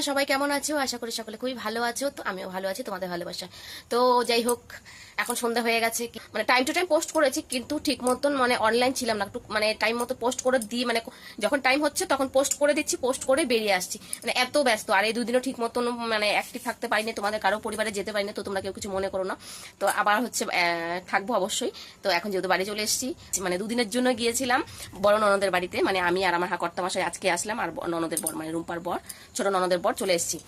সবাই কেমন আছো? আশা করি সকলে খুবই ভালো আছো। তো আমিও ভালো আছি তোমাদের ভালোবাসা। তো যাই হোক, এখন সন্ধ্যা হয়ে গেছে। মানে টাইম টু টাইম পোস্ট করেছি, কিন্তু ঠিক মতন মানে অনলাইন ছিলাম না। একটু মানে টাইম মতো পোস্ট করে দিই, মানে যখন টাইম হচ্ছে তখন পোস্ট করে দিচ্ছি, পোস্ট করে বেরিয়ে আসছি। মানে এত ব্যস্ত, আর এই দুদিনও ঠিক মতন মানে অ্যাক্টিভ থাকতে পারিনি, তোমাদের কারো পরিবারে যেতে পারিনি। তো তোমরা কেউ কিছু মনে করো না। তো আবার হচ্ছে থাকবো অবশ্যই। তো এখন যেহেতু বাড়ি চলে এসেছি, মানে দুদিনের জন্য গিয়েছিলাম বড় ননদের বাড়িতে। মানে আমি আর আমার কর্তামশাই আজকে আসলাম, আর ননদের বর মানে রুম্পার বর, ছোট ননদের বর চলে এসেছি।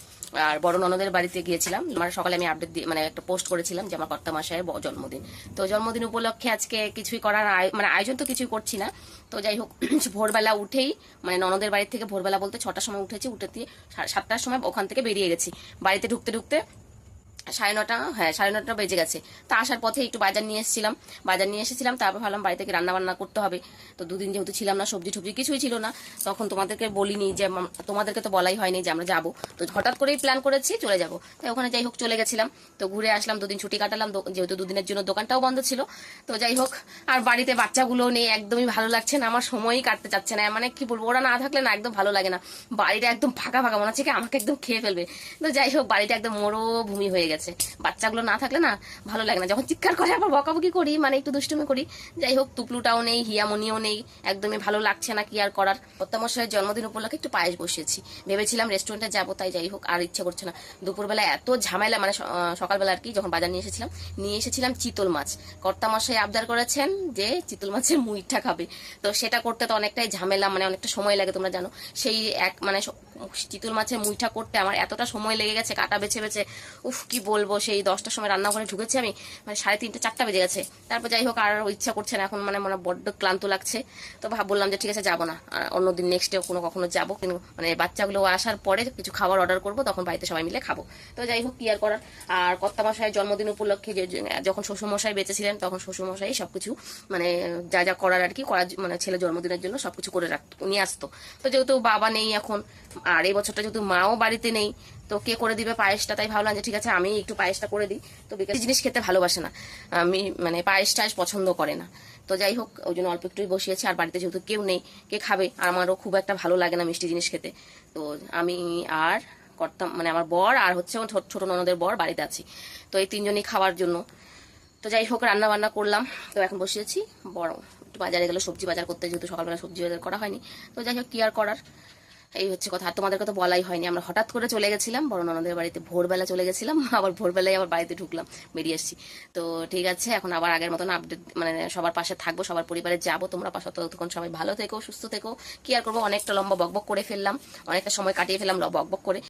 আর বড় ননদের বাড়িতে গিয়েছিলাম। মানে সকালে আমি আপডেট দিয়ে মানে একটা পোস্ট করেছিলাম যে আমার কর্তামশাইয়ের জন্মদিন। তো জন্মদিন উপলক্ষে আজকে কিছুই করার মানে আয়োজন তো কিছুই করছি না। তো যাই হোক, ভোরবেলা উঠেই মানে ননদের বাড়ি থেকে ভোরবেলা বলতে 6টার সময় উঠেছি, উঠে দিয়ে 7টার সময় ওখান থেকে বেরিয়ে গেছি। বাড়িতে ঢুকতে ঢুকতে 9:30, হ্যাঁ 9:30 বেজে গেছে। তা আসার পথে একটু বাজার নিয়ে এসেছিলাম। তারপর ভাবলাম বাড়ি থেকে রান্না বান্না করতে হবে। তো দুদিন যেহেতু ছিলাম না, সবজি টবজি কিছুই ছিল না, তখন তোমাদেরকে বলিনি যে তোমাদেরকে তো বলাই হয়নি যে আমরা যাবো। তো হঠাৎ করেই প্ল্যান করেছি চলে যাবো। তাই ওখানে যাই হোক চলে গেছিলাম। তো ঘুরে আসলাম, দুদিন ছুটি কাটালাম, যেহেতু দুদিনের জন্য দোকানটাও বন্ধ ছিল। তো যাই হোক, আর বাড়িতে বাচ্চাগুলো নেই, একদমই ভালো লাগছে না, আমার সময়ই কাটতে চাচ্ছে না। মানে কি বলবো, ওরা না থাকলে না একদম ভালো লাগে না। বাড়িটা একদম ফাঁকা ফাঁকা মনে হচ্ছে কি আমাকে একদম খেয়ে ফেলবে। তো যাই হোক, বাড়িটা একদম মরুভূমি হয়ে গেছে। বাচ্চাগুলো না থাকলে না ভালো লাগে না, যখন চিৎকার করে আবার বকাবকি করি, মানে একটু দুষ্টুমি করি। যাই হোক, টুকলুটাও নেই, হিয়ামনিও নেই, একদমই ভালো লাগছে না। কি আর করার, কর্তামশাইয়ের জন্মদিন উপলক্ষে একটু পায়েস বসিয়েছি, ভেবেছিলাম রেস্টুরেন্টে যাবো, তাই যাই হোক আর ইচ্ছে করছে না। দুপুরবেলা এত ঝামেলা, মানে সকালবেলা আর কি, যখন বাজার নিয়ে এসেছিলাম চিতল মাছ। কর্তামশাই আবদার করেছেন যে চিতল মাছের মুইঠা খাবে। তো সেটা করতে তো অনেকটাই ঝামেলা, মানে অনেকটা সময় লাগে, তোমরা জানো। সেই মানে চিতল মাছের মুইঠা করতে আমার এতটা সময় লেগে গেছে, কাটা বেছে বেছে, উফ কি বলবো। সেই 10টার সময় রান্নাঘরে ঢুকেছি আমি, মানে 3:30 4টা বেজে গেছে। তারপর যাই হোক, আর ইচ্ছা করছে না এখন, মানে মনে বড্ড ক্লান্ত লাগছে। তো বললাম যে ঠিক আছে যাবো না, আর অন্যদিন নেক্সট ডে কখনো যাবো, কিন্তু মানে বাচ্চাগুলো আসার পরে কিছু খাবার অর্ডার করবো, তখন বাড়িতে সবাই মিলে খাবো। তো যাই হোক, কি আর করার। আর কর্তামশাইয়ের জন্মদিন উপলক্ষে যখন শ্বশুরমশাই বেঁচে ছিলেন, তখন শ্বশুরমশাই সবকিছু মানে যা যা করার আর কি মানে ছেলে জন্মদিনের জন্য সবকিছু করে রাখতো, নিয়ে আসতো। তো যেহেতু বাবা নেই এখন, আর এই বছরটা যেহেতু মাও বাড়িতে নেই, তো কে করে দিবে পায়েসটা, তাই ভাবলাম যে ঠিক আছে আমি একটু পায়েসটা করে দিই। তো বিকাশ জিনিস খেতে ভালোবাসে না, আমি মানে পায়েস টায়েস পছন্দ করে না। তো যাই হোক, ওই জন্য অল্প একটুই বসিয়েছি। আর বাড়িতে যেহেতু কেউ নেই, কে খাবে, আর আমারও খুব একটা ভালো লাগে না মিষ্টি জিনিস খেতে। তো আমি আর করতাম মানে আমার বর আর হচ্ছে ছোট ননদের বর বাড়িতে আছি। তো এই তিনজনই খাওয়ার জন্য। তো যাই হোক, রান্না বান্না করলাম। তো এখন বসিয়েছি, বড় একটু বাজারে গেলো সবজি বাজার করতে, যেহেতু সকালবেলা সবজি বাজার করা হয়নি। তো যাই হোক, কি আর করার, এই হচ্ছে কথা। আর তোমাদেরকে তো বলাই হয়নি, আমরা হঠাৎ করে চলে গেছিলাম বড় ননদের বাড়িতে, ভোরবেলা চলে গেছিলাম, আবার ভোরবেলায় আবার বাড়িতে ঢুকলাম, বেরিয়ে এসেছি। তো ঠিক আছে, এখন আবার আগের মতন আপডেট মানে সবার পাশে থাকবো, সবার পরিবারে যাবো। তোমরা পাশে ততক্ষণ সবাই ভালো থেকো, সুস্থ থেকো। কি আর করবো, অনেকটা লম্বা বকবক করে ফেললাম, অনেকটা সময় কাটিয়ে ফেললাম বকবক করে।